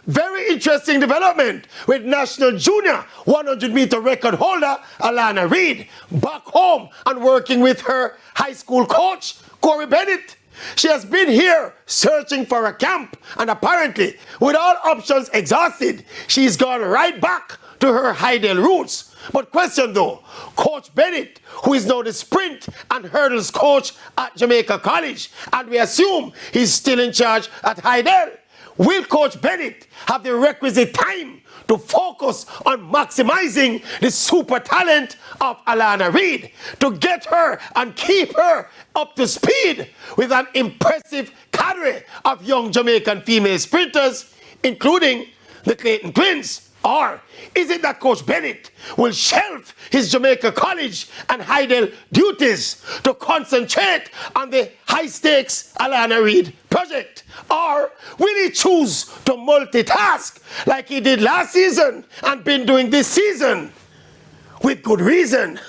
Very interesting development with national junior 100-meter record holder Alana Reid back home and working with her high school coach, Corey Bennett. She has been here searching for a camp, and apparently, with all options exhausted, she's gone right back to her Hydel roots. But question though, Coach Bennett, who is now the sprint and hurdles coach at Jamaica College, and we assume he's still in charge at Hydel, will Coach Bennett have the requisite time to focus on maximizing the super talent of Alana Reid to get her and keep her up to speed with an impressive cadre of young Jamaican female sprinters, including the Clayton twins? Or is it that Coach Bennett will shelve his Jamaica College and Hydel duties to concentrate on the high-stakes Alana Reid project? Or will he choose to multitask like he did last season and been doing this season with good reason?